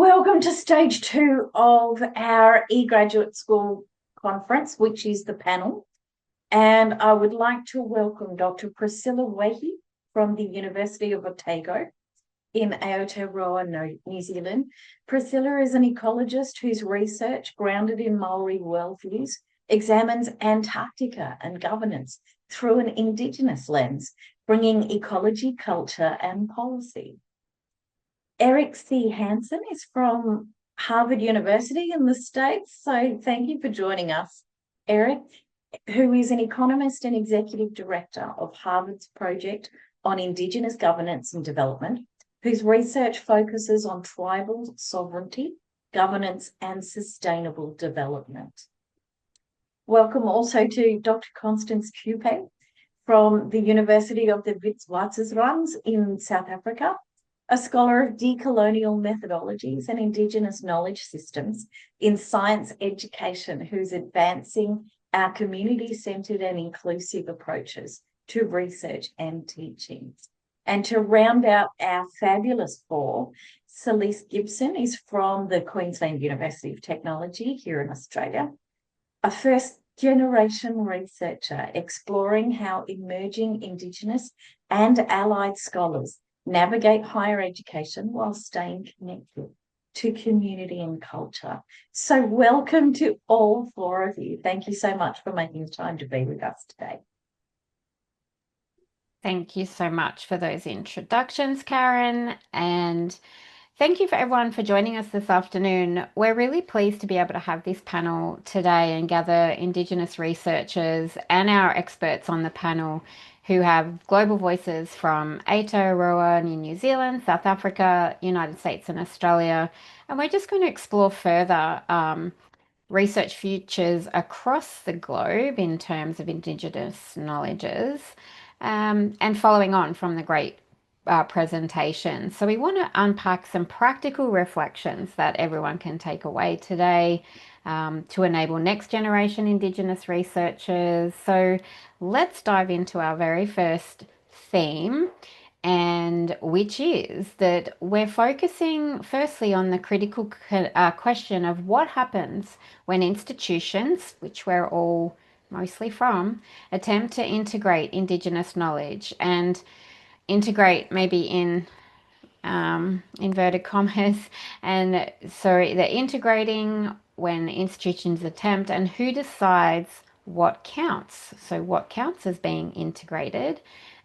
Welcome to stage 2 of our eGraduate School conference, which is the panel. And I would like to welcome Dr. Priscilla Wehi from the University of Otago in Aotearoa, New Zealand. Priscilla is an ecologist whose research, grounded in Māori worldviews, examines Antarctica and governance through an Indigenous lens, bringing ecology, culture, and policy. Eric C. Henson is from Harvard University in the States. So thank you for joining us, Eric, who is an economist and executive director of Harvard's project on Indigenous Governance and Development, whose research focuses on tribal sovereignty, governance, and sustainable development. Welcome also to Dr. Constance Khupe from the University of the Witwatersrand in South Africa, a scholar of decolonial methodologies and Indigenous knowledge systems in science education, who's advancing our community-centred and inclusive approaches to research and teaching. And to round out our fabulous four, Celise Gibson is from the Queensland University of Technology here in Australia, a first-generation researcher exploring how emerging Indigenous and allied scholars navigate higher education while staying connected to community and culture. So welcome to all four of you. Thank you so much for making the time to be with us today. Thank you so much for those introductions, Karen, and thank you for everyone for joining us this afternoon. We're really pleased to be able to have this panel today and gather Indigenous researchers and our experts on the panel who have global voices from Aotearoa in New Zealand, South Africa, United States and Australia. And we're just going to explore further research futures across the globe in terms of Indigenous knowledges, and following on from the great presentation. So we want to unpack some practical reflections that everyone can take away today to enable next generation Indigenous researchers. So let's dive into our very first theme, and which is that we're focusing firstly on the critical question of what happens when institutions, which we're all mostly from, attempt to integrate Indigenous knowledge, and integrate maybe in inverted commas, and so they're integrating when institutions attempt, and who decides what counts, so what counts as being integrated.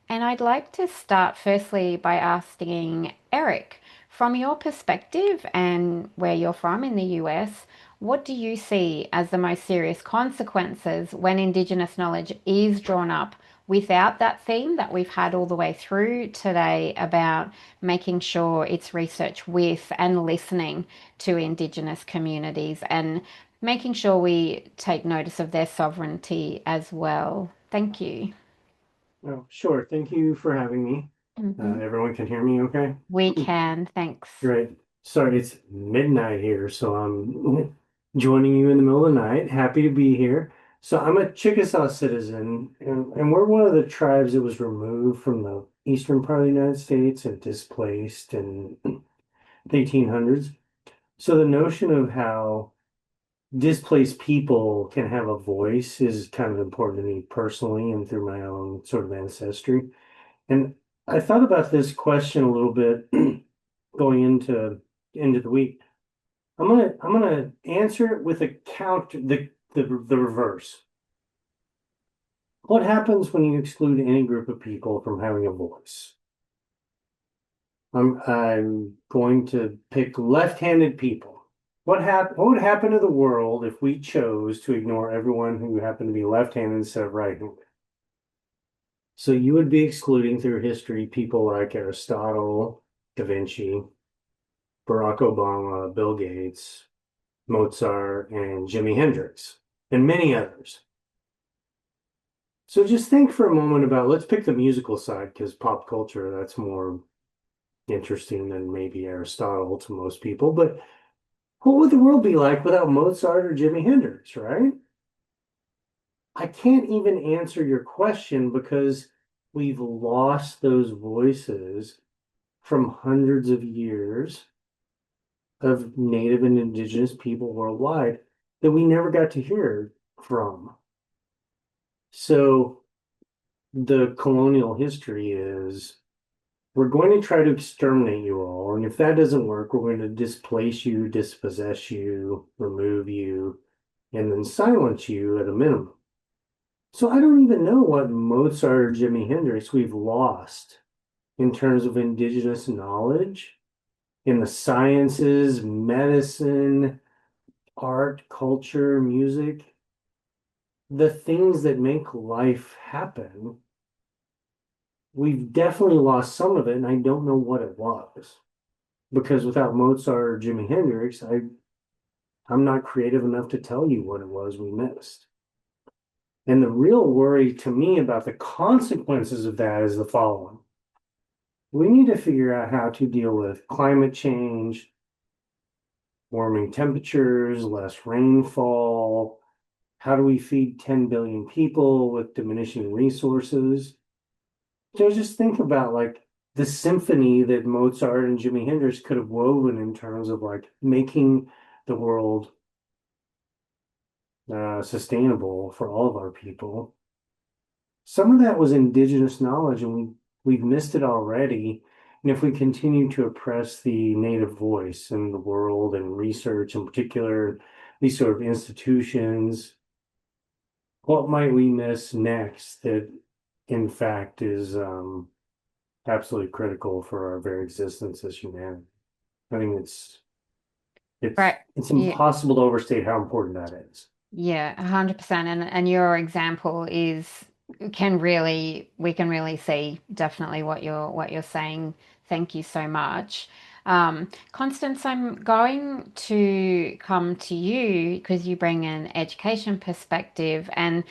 And I'd like to start firstly by asking Eric, from your perspective and where you're from in the US, what do you see as the most serious consequences when Indigenous knowledge is drawn up without that theme that we've had all the way through today about making sure it's research with and listening to Indigenous communities and making sure we take notice of their sovereignty as well? Thank you. Oh, sure. Thank you for having me. Everyone can hear me okay? We can, thanks. Great. Sorry, it's midnight here, so I'm joining you in the middle of the night. Happy to be here. So I'm a Chickasaw citizen, and we're one of the tribes that was removed from the eastern part of the United States and displaced in the 1800s. So the notion of how displaced people can have a voice is kind of important to me personally and through my own sort of ancestry. And I thought about this question a little bit going into the week. I'm gonna answer it with the reverse. What happens when you exclude any group of people from having a voice? I'm going to pick left-handed people. What would happen to the world if we chose to ignore everyone who happened to be left-handed instead of right-handed? So you would be excluding through history people like Aristotle, Da Vinci, Barack Obama, Bill Gates, Mozart, and Jimi Hendrix, and many others. So just think for a moment about, let's pick the musical side, because pop culture, that's more interesting than maybe Aristotle to most people, but what would the world be like without Mozart or Jimi Hendrix, right? I can't even answer your question because we've lost those voices from hundreds of years of Native and Indigenous people worldwide that we never got to hear from. So the colonial history is we're going to try to exterminate you all. And if that doesn't work, we're going to displace you, dispossess you, remove you, and then silence you at a minimum. So I don't even know what Mozart or Jimi Hendrix we've lost in terms of indigenous knowledge in the sciences, medicine, art, culture, music, the things that make life happen. We've definitely lost some of it, and I don't know what it was. Because without Mozart or Jimi Hendrix, I'm not creative enough to tell you what it was we missed. And the real worry to me about the consequences of that is the following. We need to figure out how to deal with climate change, warming temperatures, less rainfall. How do we feed 10 billion people with diminishing resources? So just think about like the symphony that Mozart and Jimi Hendrix could have woven in terms of like making the world sustainable for all of our people. Some of that was indigenous knowledge, and we've missed it already. And if we continue to oppress the native voice in the world and research in particular, these sort of institutions, what might we miss next that in fact is absolutely critical for our very existence as humanity? I think it's Right. it's Yeah. impossible to overstate how important that is. Yeah, 100%. And your example we can really see definitely what you're saying. Thank you so much. Constance, I'm going to come to you because you bring an education perspective, and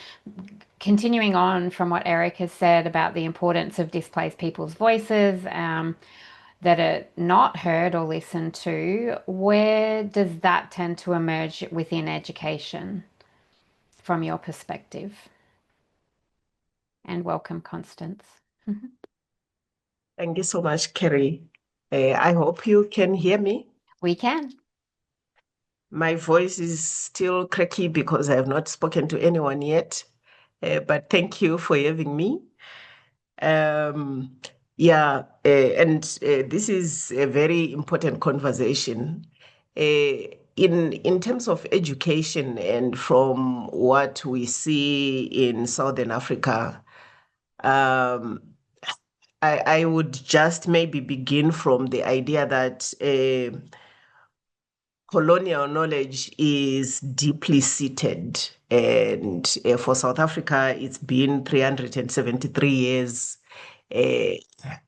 continuing on from what Eric has said about the importance of displaced people's voices, that are not heard or listened to, where does that tend to emerge within education from your perspective? And welcome, Constance. Thank you so much, Kerry. I hope you can hear me. We can. My voice is still cracky because I have not spoken to anyone yet, but thank you for having me. This is a very important conversation. In terms of education and from what we see in Southern Africa, I would just maybe begin from the idea that colonial knowledge is deeply seated. And for South Africa, it's been 373 years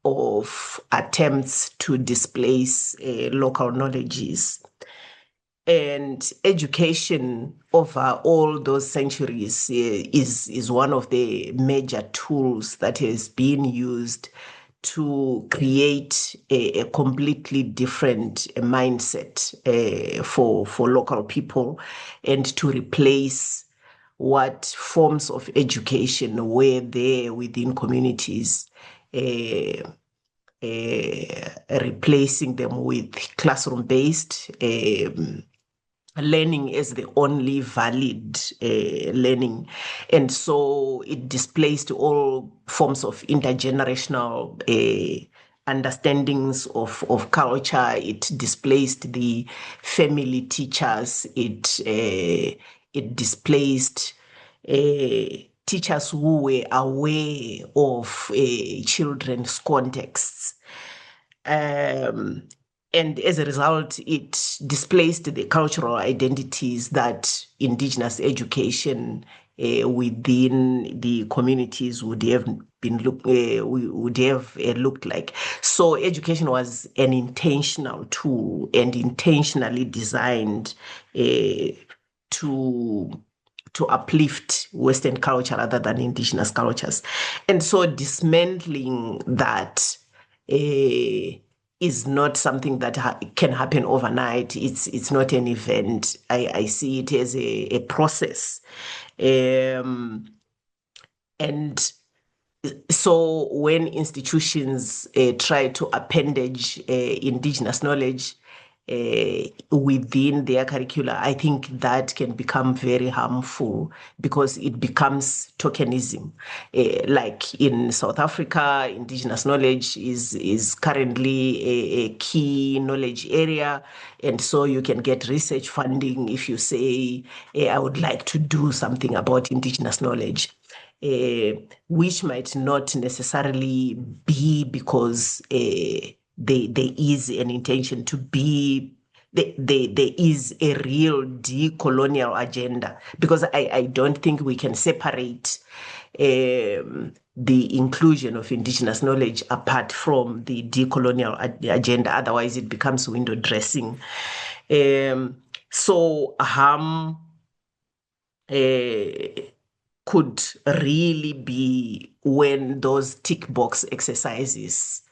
of attempts to displace local knowledges. And education over all those centuries is one of the major tools that has been used to create a completely different mindset for local people, and to replace what forms of education were there within communities, replacing them with classroom-based learning as the only valid learning. And so it displaced all forms of intergenerational understandings of culture. It displaced the family teachers. It displaced teachers who were aware of children's contexts. And as a result, it displaced the cultural identities that Indigenous education within the communities would have looked like. So education was an intentional tool and intentionally designed to uplift Western culture rather than Indigenous cultures. And so dismantling that is not something that can happen overnight. It's not an event. I see it as a process. And so when institutions try to appendage Indigenous knowledge, within their curricula, I think that can become very harmful because it becomes tokenism. Like in South Africa, Indigenous knowledge is currently a key knowledge area. And so you can get research funding if you say, I would like to do something about Indigenous knowledge. Which might not necessarily be because there is an intention to be, there is a real decolonial agenda, because I don't think we can separate the inclusion of Indigenous knowledge apart from the decolonial agenda. Otherwise, it becomes window dressing. So harm could really be when those tick box exercises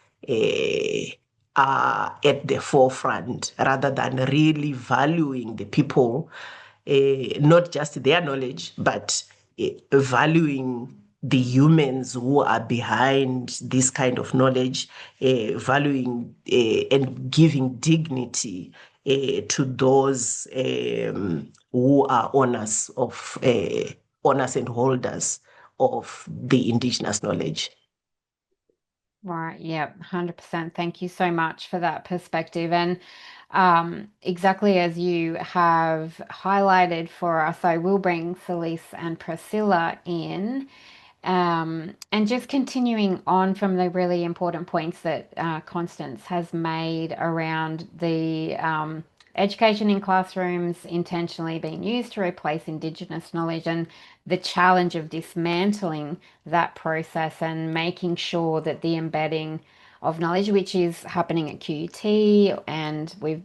are at the forefront, rather than really valuing the people, not just their knowledge, but valuing the humans who are behind this kind of knowledge, valuing and giving dignity to those who are owners and holders of the Indigenous knowledge. Right, yeah, 100%. Thank you so much for that perspective. And exactly as you have highlighted for us, I will bring Celise and Priscilla in. And just continuing on from the really important points that Constance has made around the education in classrooms intentionally being used to replace Indigenous knowledge, and the challenge of dismantling that process and making sure that the embedding of knowledge, which is happening at QUT, and we've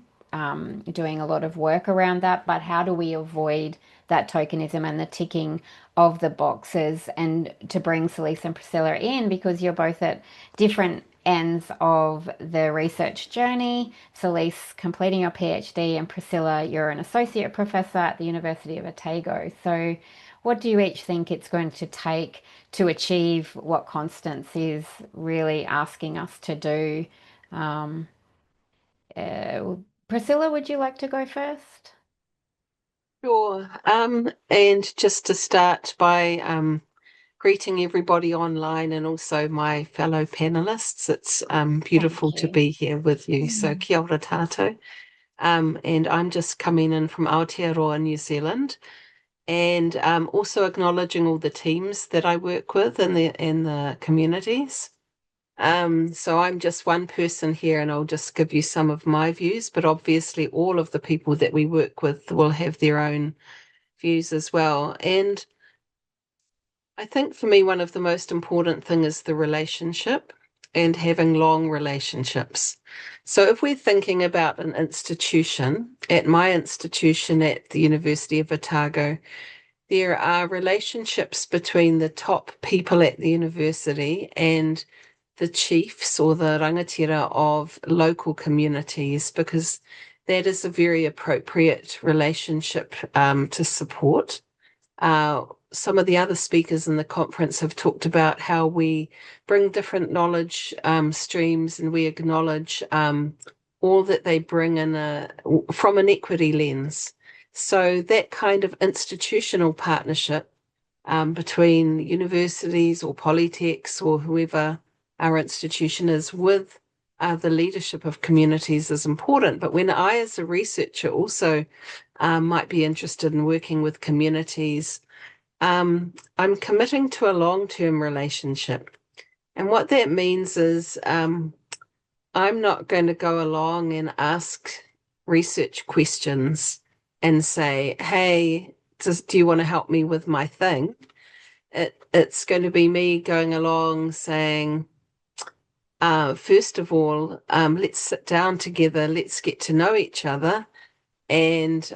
doing a lot of work around that, but how do we avoid that tokenism and the ticking of the boxes? And to bring Celise and Priscilla in, because you're both at different ends of the research journey. Celise completing your PhD, and Priscilla, you're an associate professor at the University of Otago. So what do you each think it's going to take to achieve what Constance is really asking us to do? Priscilla, would you like to go first? Sure. And just to start by greeting everybody online and also my fellow panelists. It's beautiful to be here with you. So kia ora tātou. And I'm just coming in from Aotearoa, New Zealand, and also acknowledging all the teams that I work with in the communities. So I'm just one person here, and I'll just give you some of my views, but obviously all of the people that we work with will have their own views as well. And I think for me, one of the most important thing is the relationship and having long relationships. So if we're thinking about an institution, at my institution at the University of Otago, there are relationships between the top people at the university and the chiefs or the rangatira of local communities, because that is a very appropriate relationship to support. Some of the other speakers in the conference have talked about how we bring different knowledge streams, and we acknowledge all that they bring from an equity lens. So that kind of institutional partnership between universities or polytechs or whoever our institution is with the leadership of communities is important. But when I, as a researcher, also might be interested in working with communities, I'm committing to a long-term relationship. And what that means is I'm not going to go along and ask research questions and say, hey, do you want to help me with my thing? It's going to be me going along saying, first of all, let's sit down together, let's get to know each other, and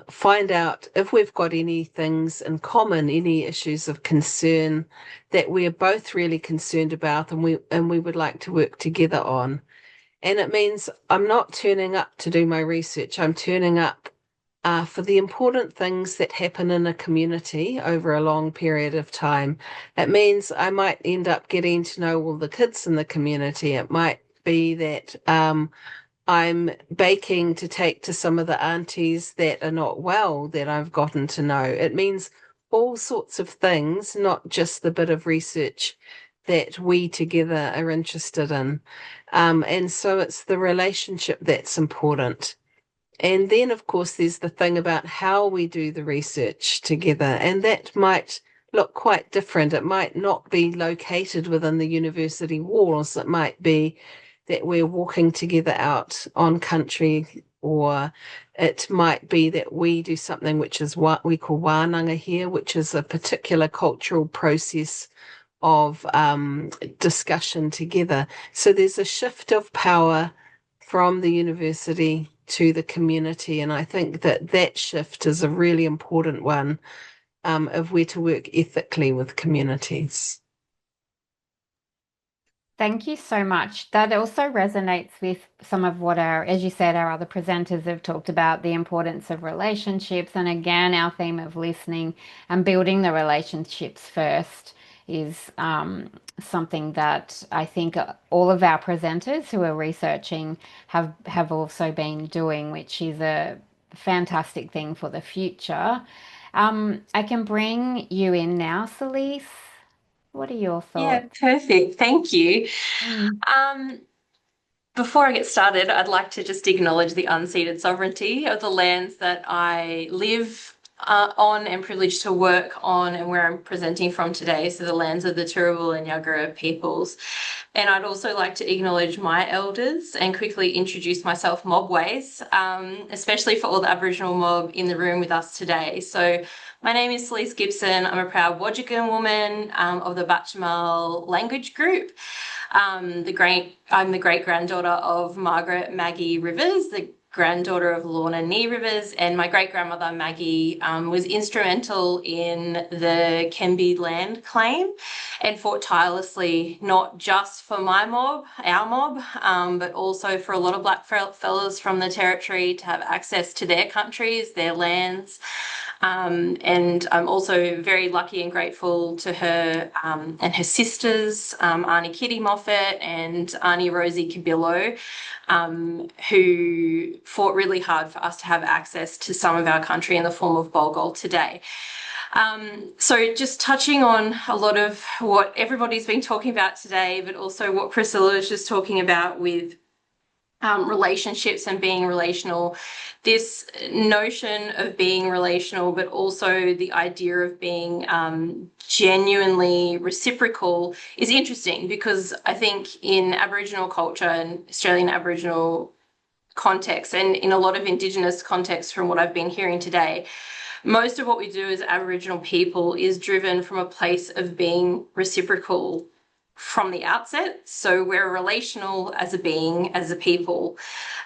find out if we've got any things in common, any issues of concern that we're both really concerned about and we would like to work together on. And it means I'm not turning up to do my research, I'm turning up for the important things that happen in a community over a long period of time. It means I might end up getting to know all the kids in the community. It might be that I'm baking to take to some of the aunties that are not well that I've gotten to know. It means all sorts of things, not just the bit of research that we together are interested in. And so it's the relationship that's important. And then, of course, there's the thing about how we do the research together, and that might look quite different. It might not be located within the university walls. It might be that we're walking together out on country, or it might be that we do something which is what we call wānanga here, which is a particular cultural process of discussion together. So there's a shift of power from the university to the community, and I think that that shift is a really important one if we're to work ethically with communities. Thank you so much. That also resonates with some of what as you said, our other presenters have talked about, the importance of relationships. And again, our theme of listening and building the relationships first is something that I think all of our presenters who are researching have also been doing, which is a fantastic thing for the future. I can bring you in now, Celise. What are your thoughts? Yeah, perfect. Thank you. Mm. Before I get started, I'd like to just acknowledge the unceded sovereignty of the lands that I live on and privileged to work on, and where I'm presenting from today, so the lands of the Turrbal and Yagara peoples. And I'd also like to acknowledge my elders and quickly introduce myself mob ways, especially for all the Aboriginal mob in the room with us today. So my name is Celise Gibson. I'm a proud Wodjikan woman of the Batchamal language group. I'm the great-granddaughter of Margaret Maggie Rivers, the granddaughter of Lorna Nee Rivers, and my great-grandmother Maggie was instrumental in the Kembe land claim and fought tirelessly, not just for my mob, our mob, but also for a lot of black fellas from the territory to have access to their countries, their lands. And I'm also very lucky and grateful to her and her sisters, Auntie Kitty Moffat and Auntie Rosie Cabillo, who fought really hard for us to have access to some of our country in the form of Bulgol today. So just touching on a lot of what everybody's been talking about today, but also what Priscilla was just talking about with relationships and being relational, this notion of being relational, but also the idea of being genuinely reciprocal is interesting, because I think in Aboriginal culture and Australian Aboriginal context, and in a lot of Indigenous contexts from what I've been hearing today, most of what we do as Aboriginal people is driven from a place of being reciprocal from the outset. So we're relational as a being, as a people.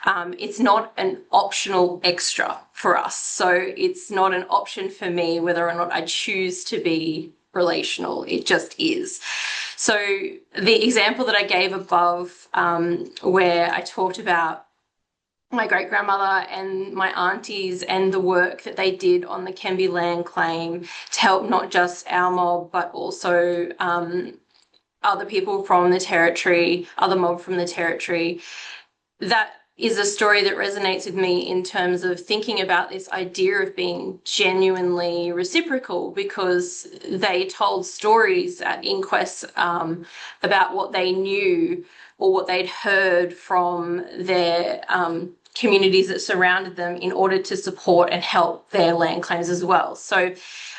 It's not an optional extra for us. So it's not an option for me whether or not I choose to be relational. It just is. So the example that I gave above, where I talked about my great-grandmother and my aunties and the work that they did on the Kembe land claim to help not just our mob, but also other people from the territory, other mob from the territory. That is a story that resonates with me in terms of thinking about this idea of being genuinely reciprocal, because they told stories at inquests about what they knew or what they'd heard from their communities that surrounded them in order to support and help their land claims as well. So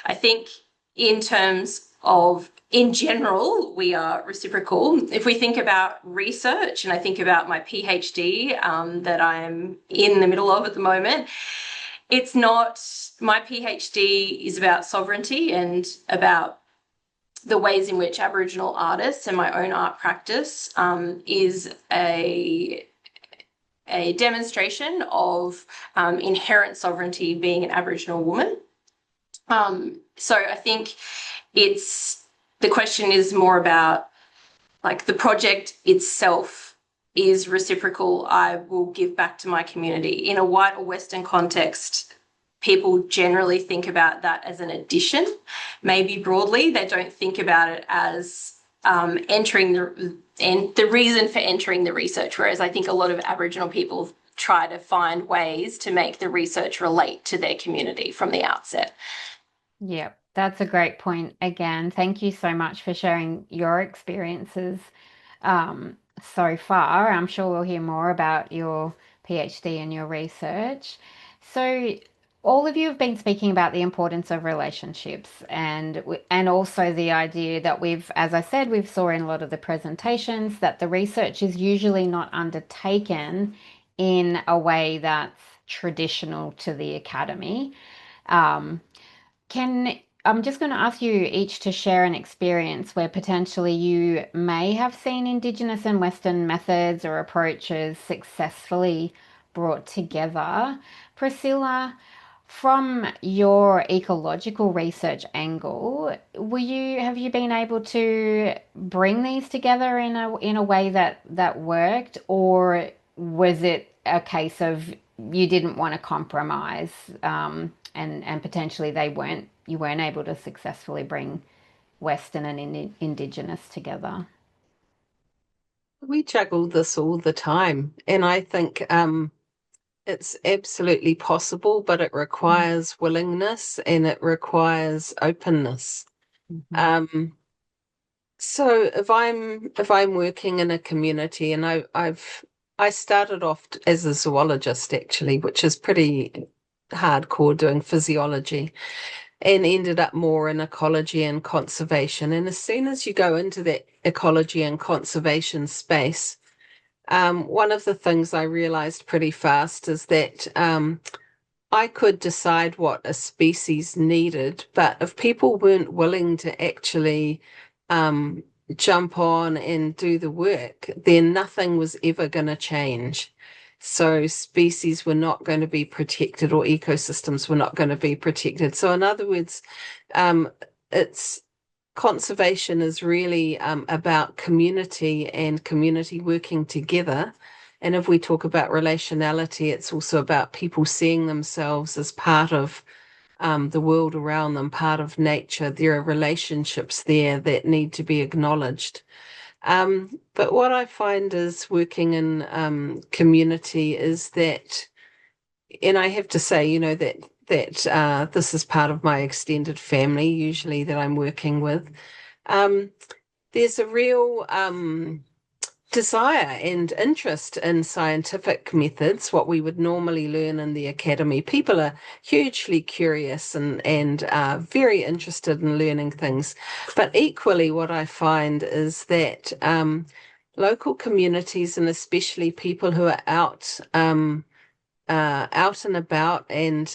I think in terms of, in general, we are reciprocal. If we think about research, and I think about my PhD that I'm in the middle of at the moment, it's not, my PhD is about sovereignty and about the ways in which Aboriginal artists and my own art practice is a demonstration of inherent sovereignty being an Aboriginal woman. So I think the question is more about, like, the project itself is reciprocal. I will give back to my community. In a white or Western context, people generally think about that as an addition. Maybe broadly, they don't think about it as entering and the reason for entering the research, whereas I think a lot of Aboriginal people try to find ways to make the research relate to their community from the outset. Yeah, that's a great point. Again, thank you so much for sharing your experiences so far. I'm sure we'll hear more about your PhD and your research. So, all of you have been speaking about the importance of relationships and also the idea that as I said, we've saw in a lot of the presentations that the research is usually not undertaken in a way that's traditional to the academy. I'm just going to ask you each to share an experience where potentially you may have seen Indigenous and Western methods or approaches successfully brought together. Priscilla, from your ecological research angle, have you been able to bring these together in a way that worked, or was it a case of you didn't want to compromise, and potentially you weren't able to successfully bring Western and Indigenous together? We juggle this all the time, and I think it's absolutely possible, but it requires willingness and it requires openness. Mm-hmm. So if I'm working in a community, and I started off as a zoologist actually, which is pretty hardcore doing physiology, and ended up more in ecology and conservation. And as soon as you go into that ecology and conservation space, one of the things I realized pretty fast is that I could decide what a species needed, but if people weren't willing to actually jump on and do the work, then nothing was ever going to change. So species were not going to be protected, or ecosystems were not going to be protected. So in other words, it's conservation is really about community and community working together. And if we talk about relationality, it's also about people seeing themselves as part of the world around them, part of nature. There are relationships there that need to be acknowledged. But what I find is working in community is that, and I have to say, that this is part of my extended family, usually, that I'm working with. There's a real desire and interest in scientific methods, what we would normally learn in the academy. People are hugely curious and very interested in learning things. But equally, what I find is that local communities, and especially people who are out and about, and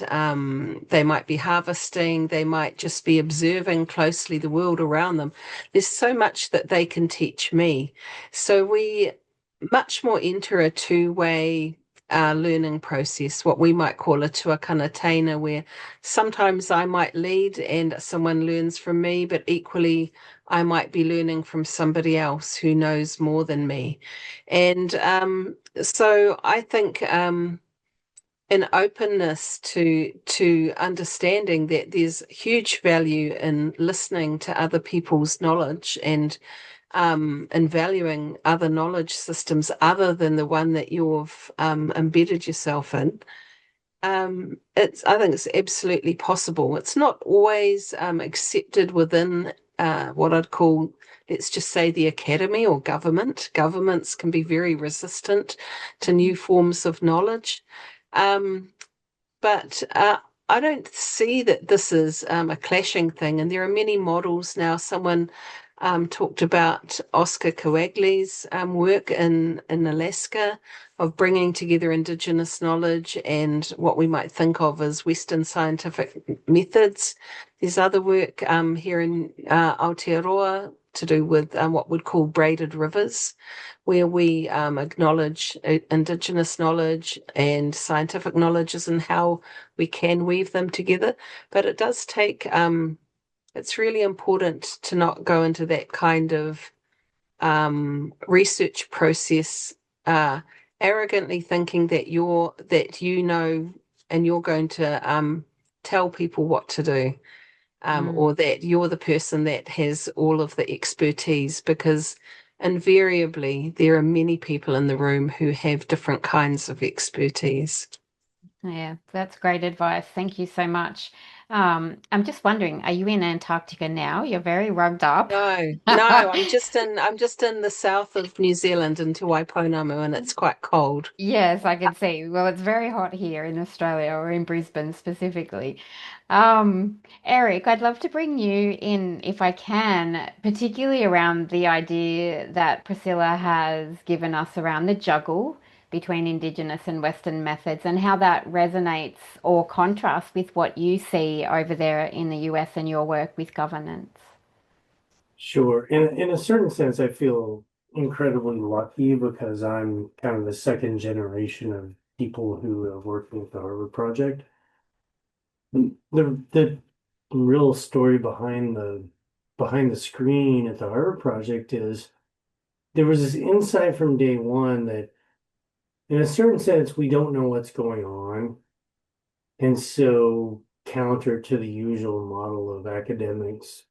they might be harvesting, they might just be observing closely the world around them. There's so much that they can teach me. So we much more enter a two-way learning process, what we might call a tuakana taina, where sometimes I might lead and someone learns from me, but equally I might be learning from somebody else who knows more than me. And so I think an openness to understanding that there's huge value in listening to other people's knowledge, and valuing other knowledge systems other than the one that you've embedded yourself in. I think it's absolutely possible. It's not always accepted within what I'd call, let's just say, the academy or government. Governments can be very resistant to new forms of knowledge. But I don't see that this is a clashing thing. And there are many models now. Someone talked about Oscar Coagley's work in Alaska of bringing together Indigenous knowledge and what we might think of as Western scientific methods. There's other work here in Aotearoa to do with what we'd call braided rivers, where we acknowledge Indigenous knowledge and scientific knowledges and how we can weave them together. But it does take, it's really important to not go into that kind of research process arrogantly thinking that you know and you're going to tell people what to do. Or that you're the person that has all of the expertise, because invariably there are many people in the room who have different kinds of expertise. Yeah, that's great advice. Thank you so much. I'm just wondering, are you in Antarctica now? You're very rugged up. No, I'm just in the south of New Zealand in Te Waiponamu, and it's quite cold. Yes, I can see. Well, it's very hot here in Australia or in Brisbane specifically. Eric, I'd love to bring you in if I can, particularly around the idea that Priscilla has given us around the juggle between Indigenous and Western methods and how that resonates or contrasts with what you see over there in the US and your work with governance. Sure. In a certain sense, I feel incredibly lucky because I'm kind of the second generation of people who are working with the Harvard Project. The real story behind the screen at the Harvard Project is there was this insight from day one that in a certain sense we don't know what's going on. And so counter to the usual model of academics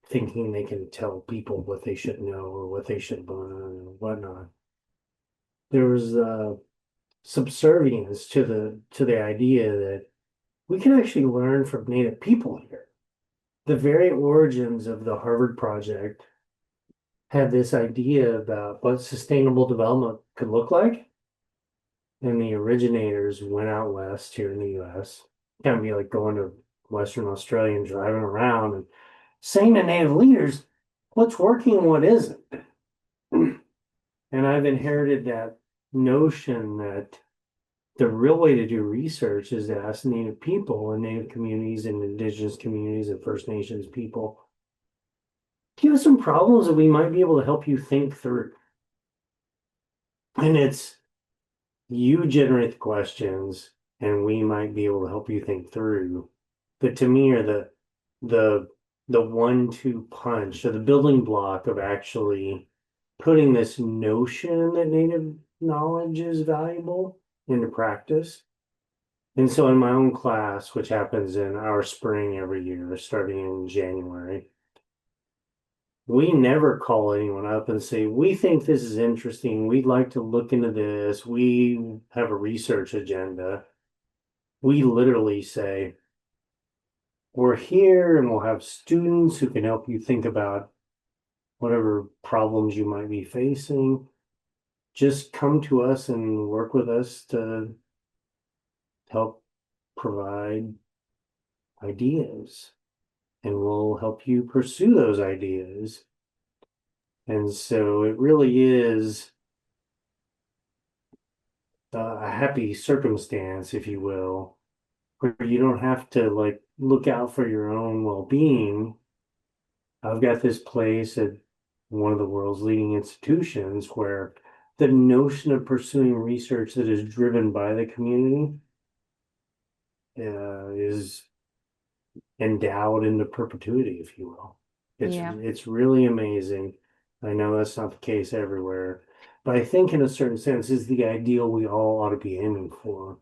thinking they can tell people what they should know or what they should learn or whatnot. There was subservience to the idea that we can actually learn from Native people here. The very origins of the Harvard Project had this idea about what sustainable development could look like. And the originators went out west here in the US. Kind of be like going to Western Australia and driving around and saying to Native leaders, what's working and what isn't. And I've inherited that notion that the real way to do research is to ask Native people and Native communities and Indigenous communities and First Nations people, give us some problems that we might be able to help you think through. And it's you generate the questions and we might be able to help you think through. But to me are the 1-2 punch or the building block of actually putting this notion that Native knowledge is valuable into practice. And so in my own class, which happens in our spring every year, starting in January, we never call anyone up and say, we think this is interesting. We'd like to look into this. We have a research agenda. We literally say, we're here and we'll have students who can help you think about whatever problems you might be facing. Just come to us and work with us to help provide ideas. And we'll help you pursue those ideas. And so it really is a happy circumstance, if you will, where you don't have to like look out for your own well-being. I've got this place at one of the world's leading institutions where the notion of pursuing research that is driven by the community is endowed into perpetuity, if you will. It's really amazing. I know that's not the case everywhere, but I think in a certain sense is the ideal we all ought to be aiming for.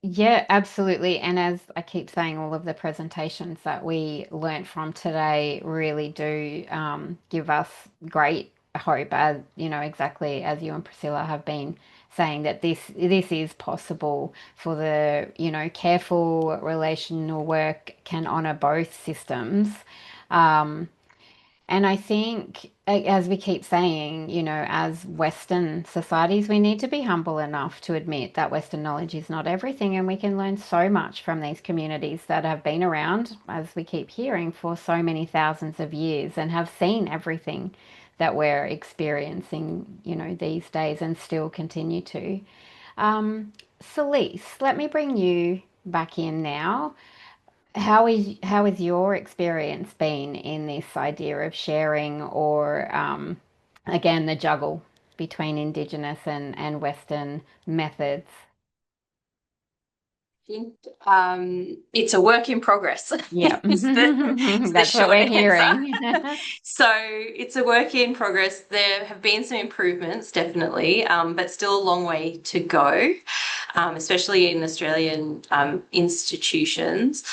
Yeah, absolutely. And as I keep saying, all of the presentations that we learnt from today really do give us great hope, as you know, exactly as you and Priscilla have been saying, that this is possible for the, you know, careful relational work can honor both systems. And I think, as we keep saying, you know, as Western societies, we need to be humble enough to admit that Western knowledge is not everything, and we can learn so much from these communities that have been around, as we keep hearing, for so many thousands of years and have seen everything that we're experiencing, you know, these days and still continue to. Celise, let me bring you back in now. How is your experience been in this idea of sharing or again the juggle between Indigenous and Western methods? I think it's a work in progress. Yeah, Is the that's what short we're answer. hearing. So it's a work in progress. There have been some improvements, definitely, but still a long way to go. especially in Australian institutions.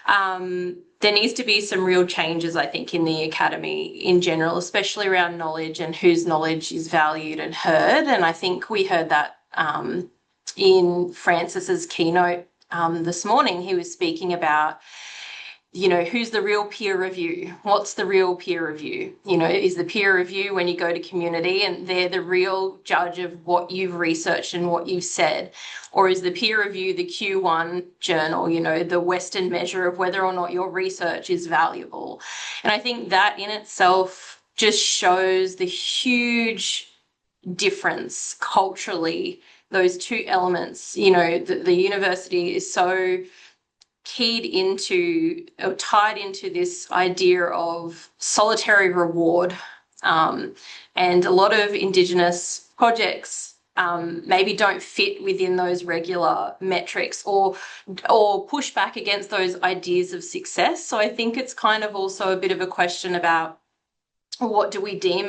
There needs to be some real changes, I think, in the academy in general, especially around knowledge and whose knowledge is valued and heard. And I think we heard that in Francis's keynote this morning. He was speaking about, who's the real peer review? What's the real peer review? Is the peer review when you go to community and they're the real judge of what you've researched and what you've said? Or is the peer review the Q1 journal, the Western measure of whether or not your research is valuable? And I think that in itself just shows the huge difference culturally, those two elements. The university is so keyed into or tied into this idea of solitary reward, and a lot of Indigenous projects maybe don't fit within those regular metrics or push back against those ideas of success. So I think it's kind of also a bit of a question about what do we deem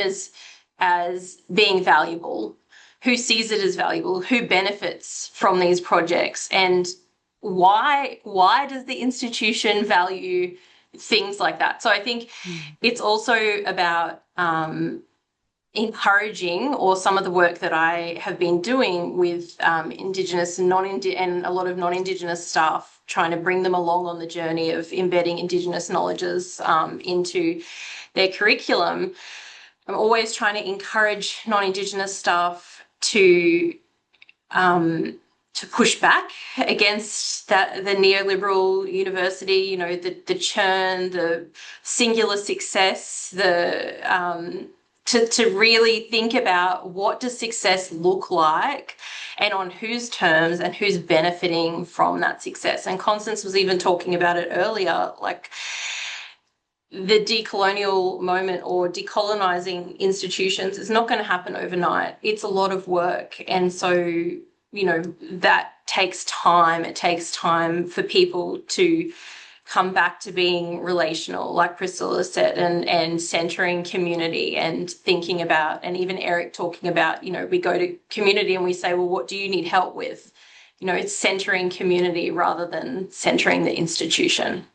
as being valuable, who sees it as valuable, who benefits from these projects, and why does the institution value things like that? So I think it's also about encouraging, or some of the work that I have been doing with Indigenous and and a lot of non-Indigenous staff, trying to bring them along on the journey of embedding Indigenous knowledges into their curriculum. I'm always trying to encourage non-Indigenous staff to push back against the neoliberal university, the churn, the singular success, to really think about what does success look like and on whose terms and who's benefiting from that success. And Constance was even talking about it earlier, like the decolonial moment or decolonizing institutions is not going to happen overnight. It's a lot of work. And so that takes time. It takes time for people to come back to being relational, like Priscilla said, and centering community and thinking about, and even Eric talking about, we go to community and we say, well, what do you need help with? It's centering community rather than centering the institution.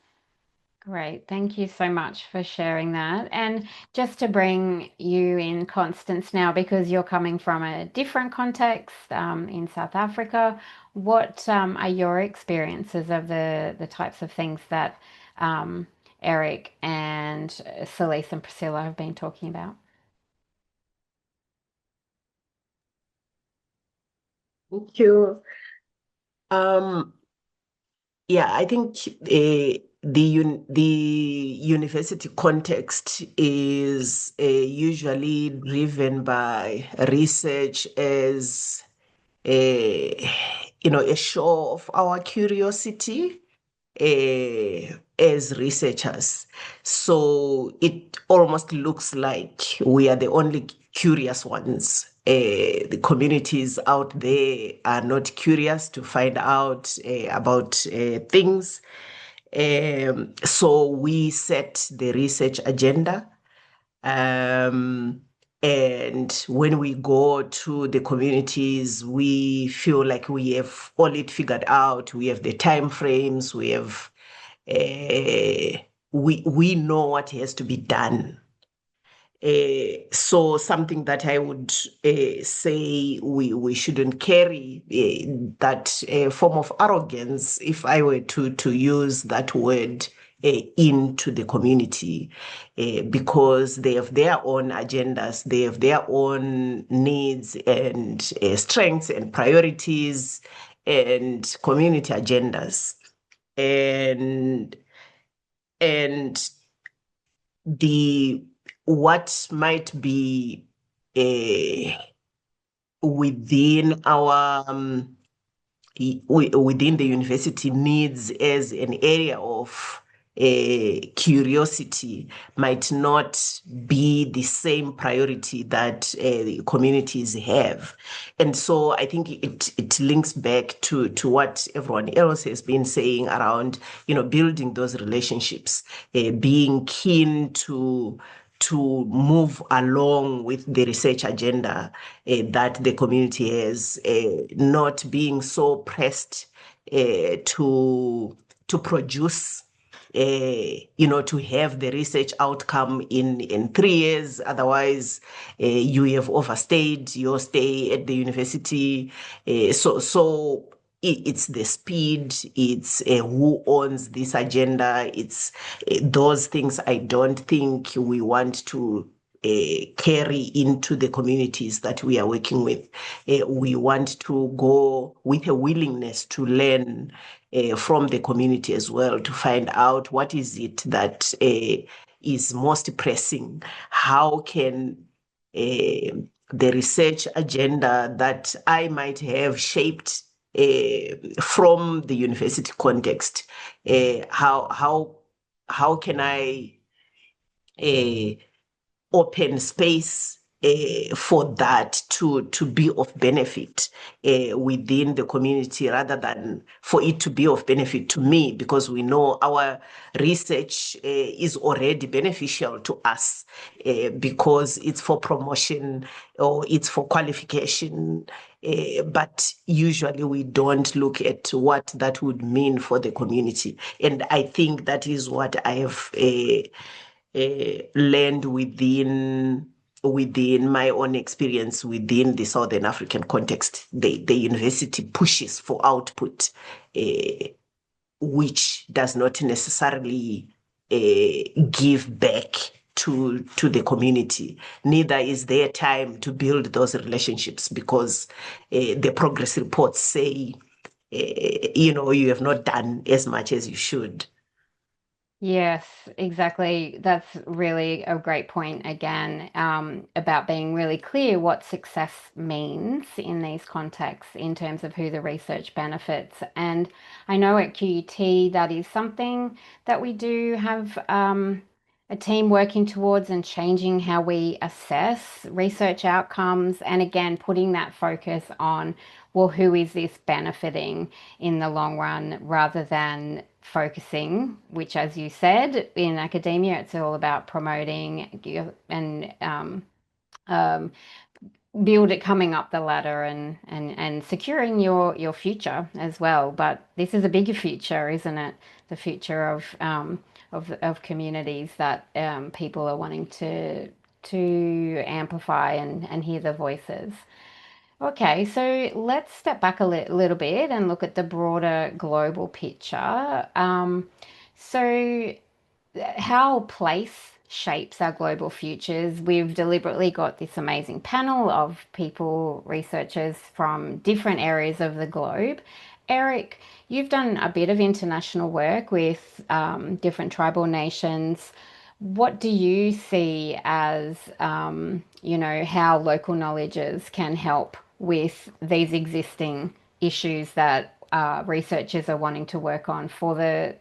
Great. Thank you so much for sharing that. And just to bring you in, Constance, now, because you're coming from a different context in South Africa, what are your experiences of the types of things that Eric and Celise and Priscilla have been talking about? Thank you. Yeah, I think the university context is usually driven by research as a show of our curiosity as researchers. So it almost looks like we are the only curious ones. The communities out there are not curious to find out about things. So we set the research agenda. And when we go to the communities, we feel like we have all it figured out. We have the time frames. We have we know what has to be done. So something that I would say we shouldn't carry that form of arrogance, if I were to use that word, into the community, because they have their own agendas, they have their own needs and strengths and priorities and community agendas, and what might be within our within the university needs as an area of curiosity might not be the same priority that the communities have. And so I think it links back to what everyone else has been saying around, building those relationships, being keen to to move along with the research agenda that the community has, not being so pressed to produce, to have the research outcome in 3 years. Otherwise, you have overstayed your stay at the university. So it's the speed, it's who owns this agenda, it's those things I don't think we want to carry into the communities that we are working with. We want to go with a willingness to learn from the community as well, to find out what is it that is most pressing. How can the research agenda that I might have shaped from the university context, how can I open space for that to be of benefit within the community, rather than for it to be of benefit to me, because we know our research is already beneficial to us because it's for promotion or it's for qualification. But usually we don't look at what that would mean for the community. And I think that is what I have learned within my own experience within the Southern African context. The university pushes for output, which does not necessarily give back to the community. Neither is there time to build those relationships, because the progress reports say, you have not done as much as you should. Yes, exactly. That's really a great point again, about being really clear what success means in these contexts in terms of who the research benefits. And I know at QUT that is something that we do have a team working towards, and changing how we assess research outcomes. And again, putting that focus on, well, who is this benefiting in the long run, rather than focusing, which, as you said, in academia, it's all about promoting and build it coming up the ladder and securing your future as well. But this is a bigger future, isn't it? The future of communities that people are wanting to amplify and hear the voices. Okay, so let's step back a little bit and look at the broader global picture. So how place shapes our global futures. We've deliberately got this amazing panel of people, researchers from different areas of the globe. Eric, you've done a bit of international work with different tribal nations. What do you see as, how local knowledges can help with these existing issues that researchers are wanting to work on for the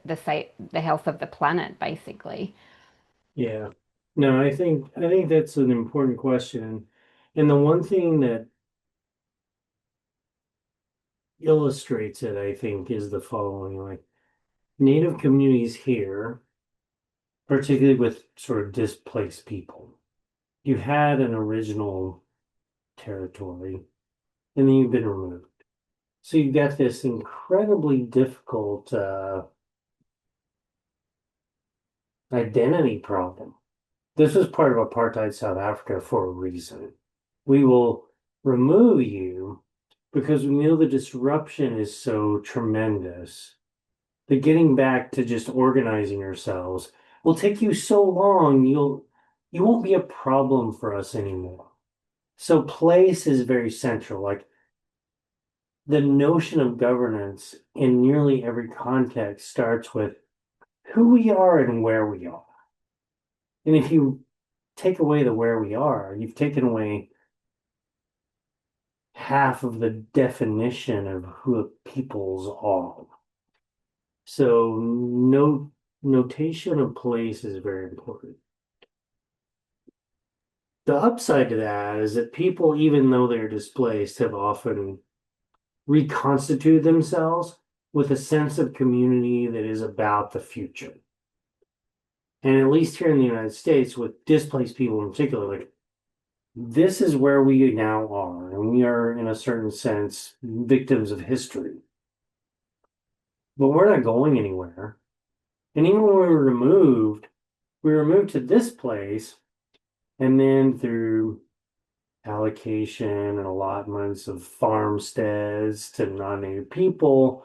health of the planet, basically? Yeah. No, I think that's an important question. And the one thing that illustrates it, I think, is the following. Like, Native communities here, particularly with sort of displaced people, you had an original territory and then you've been removed. So you've got this incredibly difficult identity problem. This was part of apartheid South Africa for a reason. We will remove you because we know the disruption is so tremendous that getting back to just organizing yourselves will take you so long, you won't be a problem for us anymore. So place is very central. Like, the notion of governance in nearly every context starts with who we are and where we are. And if you take away the where we are, you've taken away half of the definition of who a peoples are. So notation of place is very important. The upside to that is that people, even though they're displaced, have often reconstituted themselves with a sense of community that is about the future. And at least here in the United States, with displaced people in particular, like this is where we now are, and we are, in a certain sense, victims of history. But we're not going anywhere. And even when we were moved to this place, and then through allocation and allotments of farmsteads to non-native people,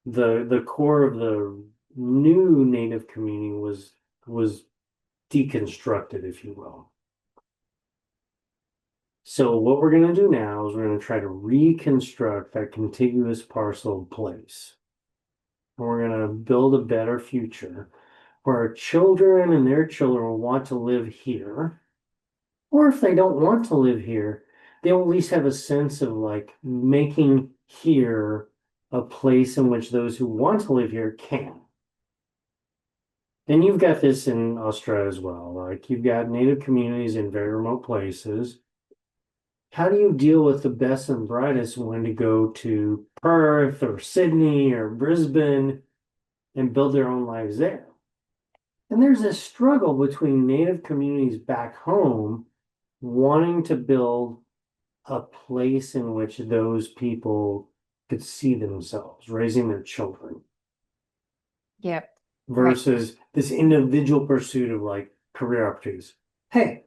the core of the new native community was deconstructed, if you will. So what we're going to do now is we're going to try to reconstruct that contiguous parcel of place. And we're going to build a better future where our children and their children will want to live here. Or if they don't want to live here, they'll at least have a sense of like making here a place in which those who want to live here can. And you've got this in Australia as well. Like you've got native communities in very remote places. How do you deal with the best and brightest when to go to Perth or Sydney or Brisbane and build their own lives there? And there's a struggle between native communities back home wanting to build a place in which those people could see themselves raising their children. Yep. Versus this individual pursuit of like career opportunities. Hey,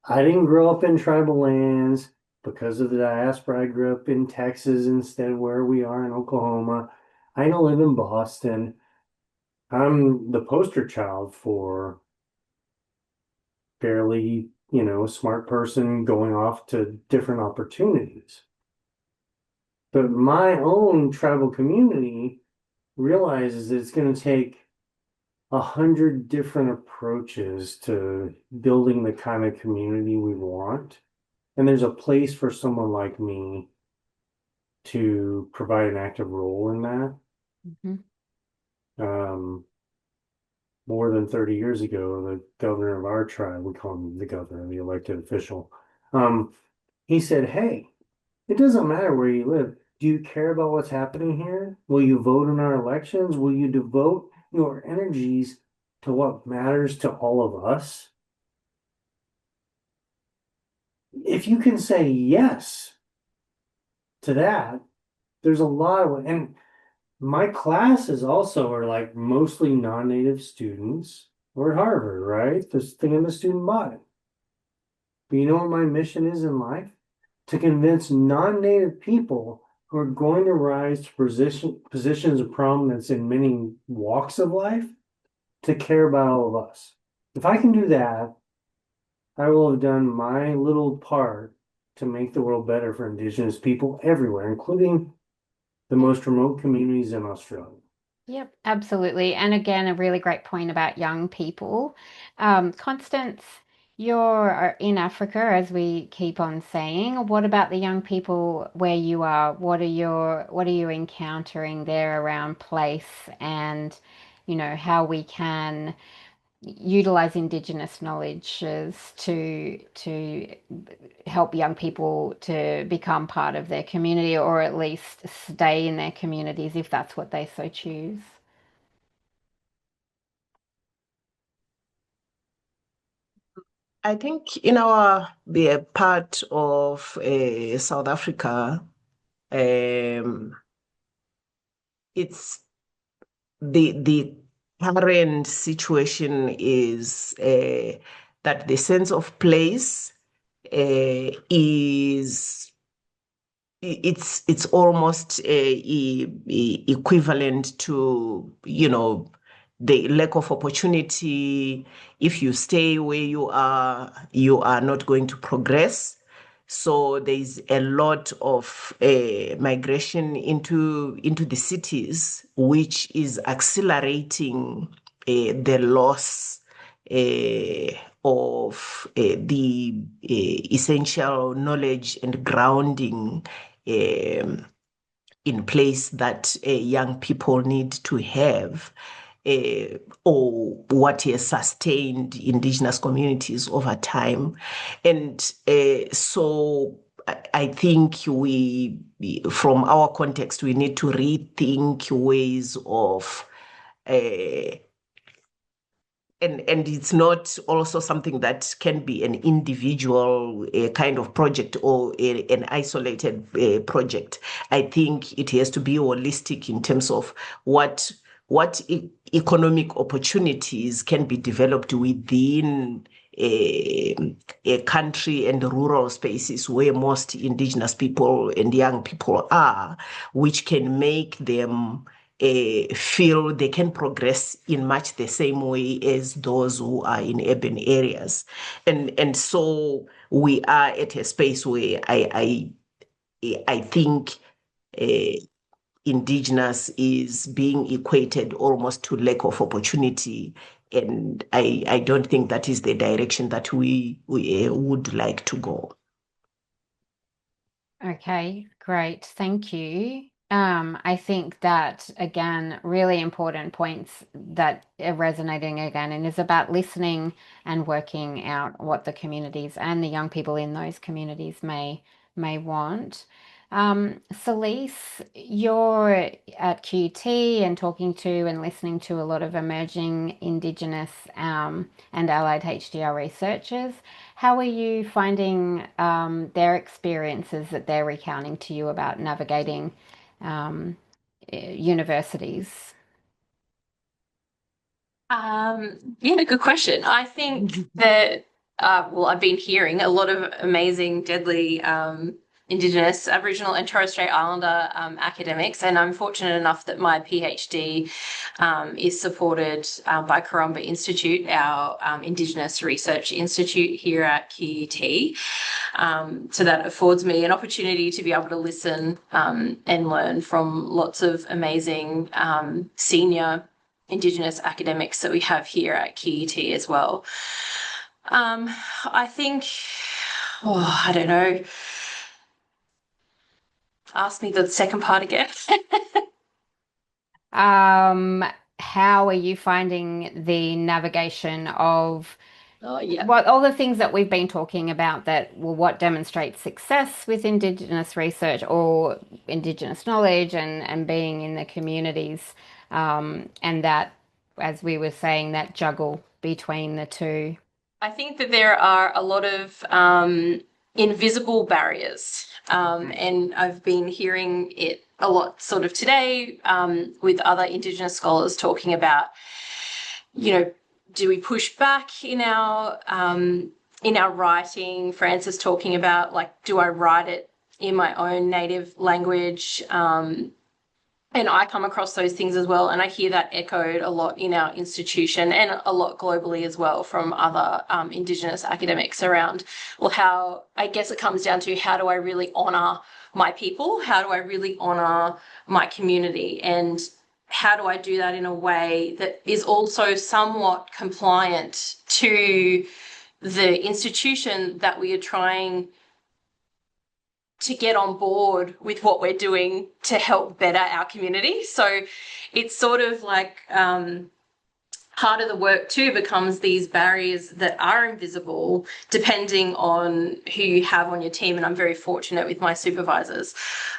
I didn't grow up in tribal lands because of the diaspora. I grew up in Texas instead of where we are in Oklahoma. I don't live in Boston. I'm the poster child for fairly, smart person going off to different opportunities. But my own tribal community realizes that it's going to take 100 different approaches to building the kind of community we want. And there's a place for someone like me to provide an active role in that. Mm-hmm. More than 30 years ago, the governor of our tribe, we call him the governor, the elected official, he said, hey, it doesn't matter where you live. Do you care about what's happening here? Will you vote in our elections? Will you devote your energies to what matters to all of us? If you can say yes to that, there's a lot of, and my classes also are like mostly non-native students. We're at Harvard, right? This thing in the student body. But you know what my mission is in life? To convince non-native people who are going to rise to positions of prominence in many walks of life to care about all of us. If I can do that, I will have done my little part to make the world better for Indigenous people everywhere, including the most remote communities in Australia. Yep, absolutely. And again, a really great point about young people. Constance, you're in Africa, as we keep on saying. What about the young people where you are? What are you encountering there around place and, how we can utilize Indigenous knowledges to help young people to become part of their community or at least stay in their communities if that's what they so choose. I think in our be a part of South Africa, it's the current situation is that the sense of place is it's almost equivalent to the lack of opportunity. If you stay where you are not going to progress. So there's a lot of migration into the cities, which is accelerating the loss of the essential knowledge and grounding in place that young people need to have. Or what has sustained Indigenous communities over time. And so I think from our context, we need to rethink ways of and it's not also something that can be an individual kind of project or an isolated project. I think it has to be holistic in terms of what economic opportunities can be developed within a country and rural spaces where most Indigenous people and young people are, which can make them feel they can progress in much the same way as those who are in urban areas. And so we are at a space where I think Indigenous is being equated almost to lack of opportunity. And I don't think that is the direction that we would like to go. Okay, great. Thank you. I think that, again, really important points that are resonating again, and is about listening and working out what the communities and the young people in those communities may want. Celise, you're at QT and talking to and listening to a lot of emerging Indigenous and allied HDR researchers. How are you finding their experiences that they're recounting to you about navigating universities? Yeah, good question. I think that, well, I've been hearing a lot of amazing, deadly Indigenous, Aboriginal and Torres Strait Islander academics, and I'm fortunate enough that my PhD is supported by Karumba Institute, our Indigenous Research Institute here at QUT. So that affords me an opportunity to be able to listen and learn from lots of amazing senior Indigenous academics that we have here at QUT as well. I think, I don't know. Ask me the second part again. How are you finding the navigation of what all the things that we've been talking about, that, well, what demonstrates success with Indigenous research or Indigenous knowledge and being in the communities, and that, as we were saying, that juggle between the two? I think that there are a lot of invisible barriers, and I've been hearing it a lot sort of today with other Indigenous scholars talking about, do we push back in our writing? Frances talking about, like, do I write it in my own native language? And I come across those things as well, and I hear that echoed a lot in our institution and a lot globally as well from other Indigenous academics around, well, how, I guess it comes down to, how do I really honour my people? How do I really honour my community? And how do I do that in a way that is also somewhat compliant to the institution that we are trying to get on board with what we're doing to help better our community? So it's sort of like part of the work too becomes these barriers that are invisible depending on who you have on your team. And I'm very fortunate with my supervisors.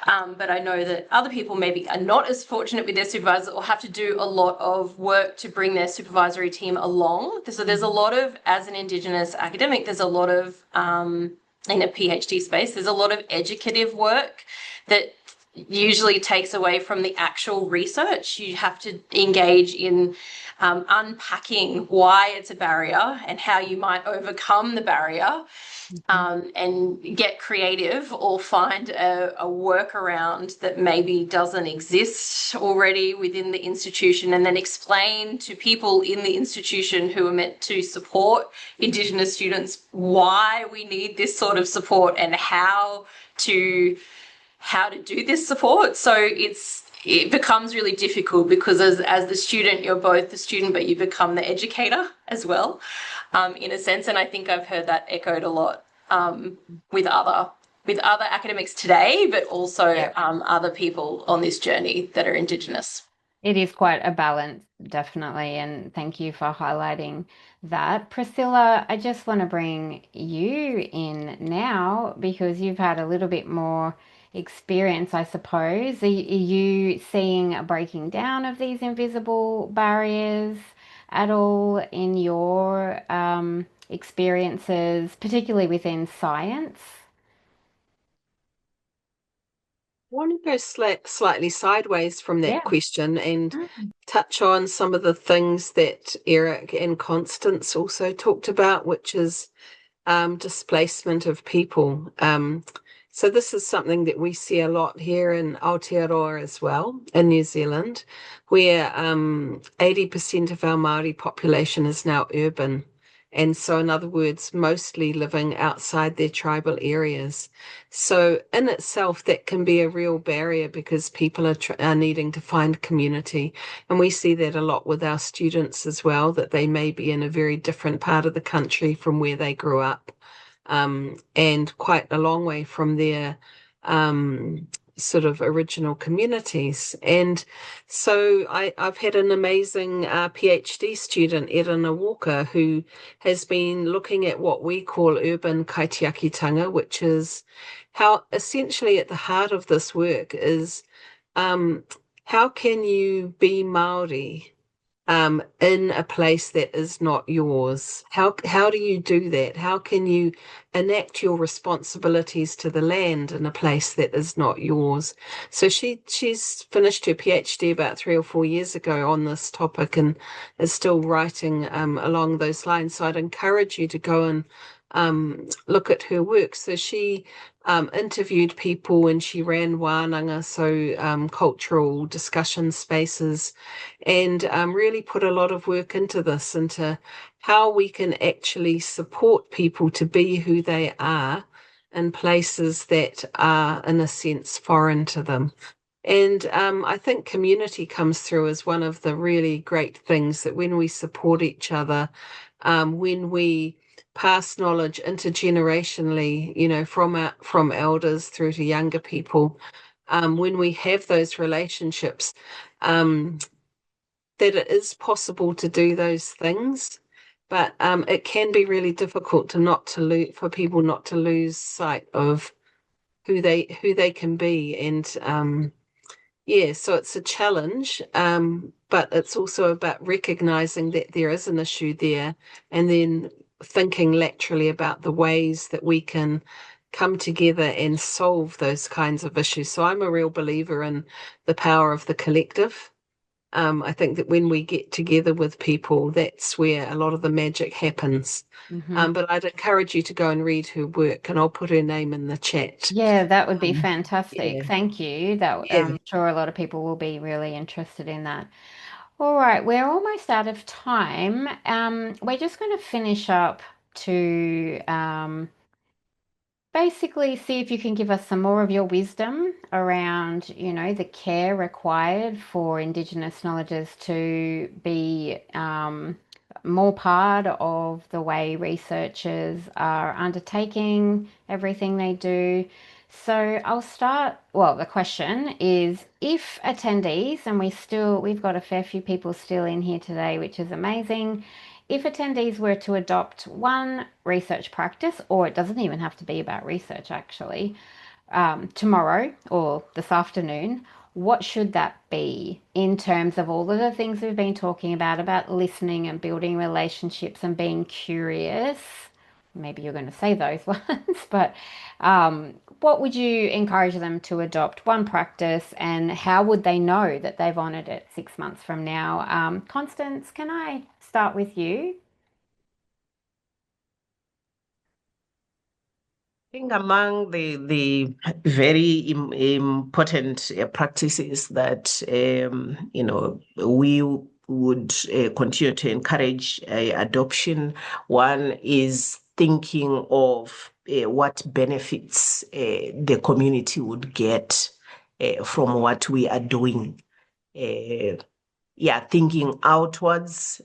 But I know that other people maybe are not as fortunate with their supervisors or have to do a lot of work to bring their supervisory team along. So there's a lot of, as an Indigenous academic, there's a lot of, in a PhD space, there's a lot of educative work that usually takes away from the actual research. You have to engage in unpacking why it's a barrier and how you might overcome the barrier, and get creative or find a workaround that maybe doesn't exist already within the institution, and then explain to people in the institution who are meant to support Indigenous students why we need this sort of support and how to do this support. So it becomes really difficult because as the student, you're both the student, but you become the educator as well, in a sense. And I think I've heard that echoed a lot with other academics today, but also other people on this journey that are Indigenous. It is quite a balance, definitely, and thank you for highlighting that. Priscilla, I just want to bring you in now because you've had a little bit more experience, I suppose. Are you seeing a breaking down of these invisible barriers? at all in your experiences, particularly within science? I want to go slightly sideways from that Yeah. question and Mm. touch on some of the things that Eric and Constance also talked about, which is displacement of people. So this is something that we see a lot here in Aotearoa as well, in New Zealand, where 80% of our Māori population is now urban. And so, in other words, mostly living outside their tribal areas. So, in itself, that can be a real barrier because people are needing to find community. And we see that a lot with our students as well, that they may be in a very different part of the country from where they grew up, and quite a long way from their sort of original communities. And so I've had an amazing PhD student, Erina Walker, who has been looking at what we call urban kaitiakitanga, which is how essentially at the heart of this work is how can you be Māori in a place that is not yours? How do you do that? How can you enact your responsibilities to the land in a place that is not yours? So she's finished her PhD about 3 or 4 years ago on this topic and is still writing along those lines. So I'd encourage you to go and look at her work. So she interviewed people and she ran wānanga, so cultural discussion spaces, and really put a lot of work into this, into how we can actually support people to be who they are in places that are, in a sense, foreign to them. And I think community comes through as one of the really great things, that when we support each other, when we pass knowledge intergenerationally, you know, from elders through to younger people, when we have those relationships, that it is possible to do those things, but it can be really difficult for people not to lose sight of who they can be. And yeah, so it's a challenge, but it's also about recognizing that there is an issue there, and then thinking laterally about the ways that we can come together and solve those kinds of issues. So I'm a real believer in the power of the collective. I think that when we get together with people, that's where a lot of the magic happens. But I'd encourage you to go and read her work, and I'll put her name in the chat. Yeah, that would be fantastic. Yeah. Thank you. That Yeah. I'm sure a lot of people will be really interested in that. All right, we're almost out of time. We're just going to finish up to basically see if you can give us some more of your wisdom around, you know, the care required for Indigenous knowledges to be more part of the way researchers are undertaking everything they do. So I'll start, well, the question is, if attendees, and we've got a fair few people still in here today, which is amazing. If attendees were to adopt one research practice, or it doesn't even have to be about research actually, tomorrow or this afternoon, what should that be in terms of all of the things we've been talking about listening and building relationships and being curious? Maybe you're going to say those ones, but what would you encourage them to adopt one practice, and how would they know that they've honored it 6 months from now? Constance, can I start with you? I think among the very important practices that you know, we would continue to encourage adoption, one is thinking of what benefits the community would get from what we are doing. Thinking outwards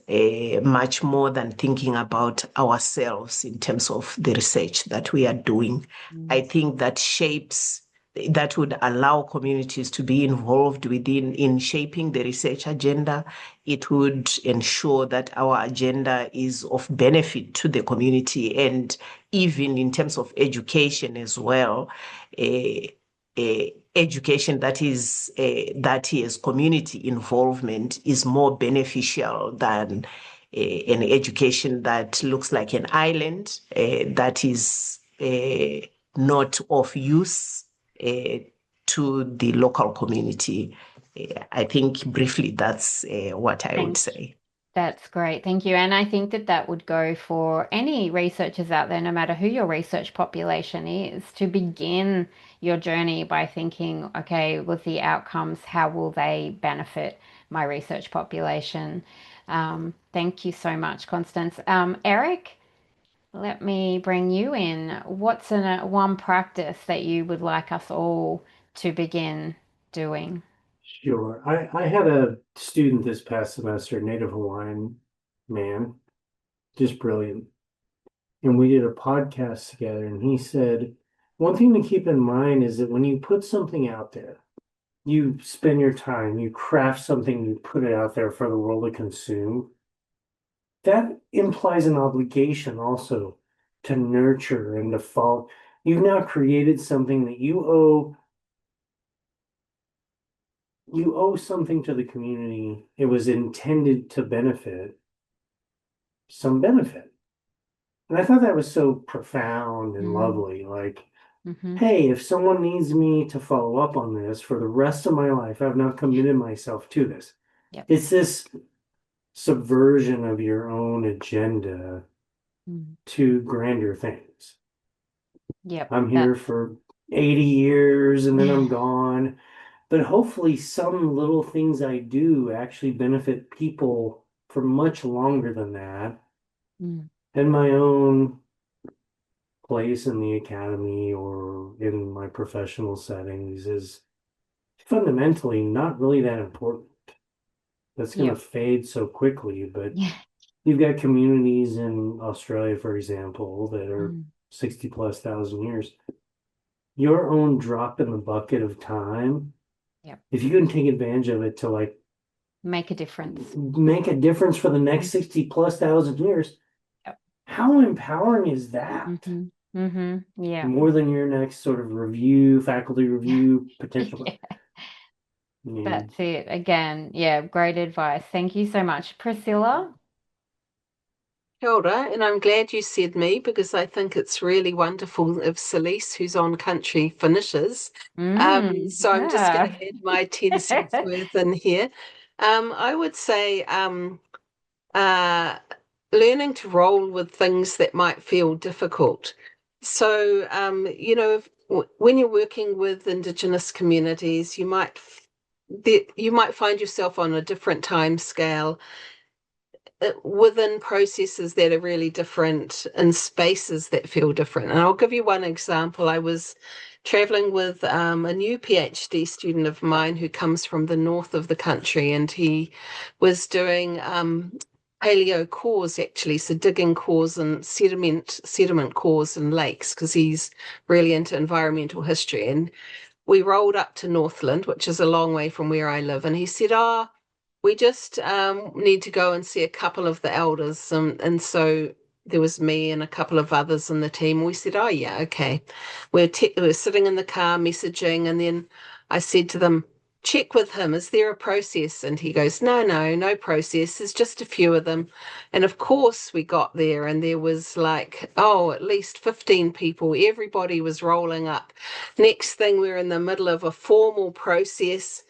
much more than thinking about ourselves in terms of the research that we are doing. I think that would allow communities to be involved in shaping the research agenda. It would ensure that our agenda is of benefit to the community, and even in terms of education as well. education that is community involvement is more beneficial than an education that looks like an island that is not of use to the local community. I think briefly that's what I would say. That's great. Thank you. And I think that that would go for any researchers out there, no matter who your research population is, to begin your journey by thinking, okay, with the outcomes, how will they benefit my research population? Thank you so much, Constance. Eric, let me bring you in. What's one practice that you would like us all to begin doing? Sure. I had a student this past semester, Native Hawaiian man, just brilliant. And we did a podcast together, and he said, one thing to keep in mind is that when you put something out there, you spend your time, you craft something, you put it out there for the world to consume. That implies an obligation also to nurture and to follow. You've now created something that you owe something to the community. It was intended to benefit some benefit. And I thought that was so profound and lovely. Like, hey, if someone needs me to follow up on this for the rest of my life, I've now committed myself to this. Yep. It's this subversion of your own agenda to grander things. Yep. I'm here for 80 years and then I'm gone. But hopefully some little things I do actually benefit people for much longer than that. And my own place in the academy or in my professional settings is fundamentally not really that important. That's going to fade so quickly. But you've got communities in Australia, for example, that are 60 plus thousand years. Your own drop in the bucket of time, if you can take advantage of it to like make a difference for the next 60 plus thousand years, how empowering is that? Yeah. More than your next sort of faculty review potential. That's it. Again, great advice. Thank you so much. Priscilla? Kia ora, and I'm glad you said me because I think it's really wonderful if Celise, who's on country, finishes. So I'm just going to add my 10 cents worth in here. I would say learning to roll with things that might feel difficult. So, when you're working with Indigenous communities, you might find yourself on a different time scale within processes that are really different in spaces that feel different. And I'll give you one example. I was traveling with a new PhD student of mine who comes from the north of the country, and he was doing paleo cores, actually, so digging cores and sediment cores in lakes, because he's really into environmental history. And we rolled up to Northland, which is a long way from where I live, and he said, we just need to go and see a couple of the elders. And so there was me and a couple of others in the team. We said, oh, yeah, okay. We're sitting in the car messaging, and then I said to them, check with him, is there a process? And he goes, no process. There's just a few of them. And of course we got there, and there was like, at least 15 people. Everybody was rolling up. Next thing, we're in the middle of a formal process.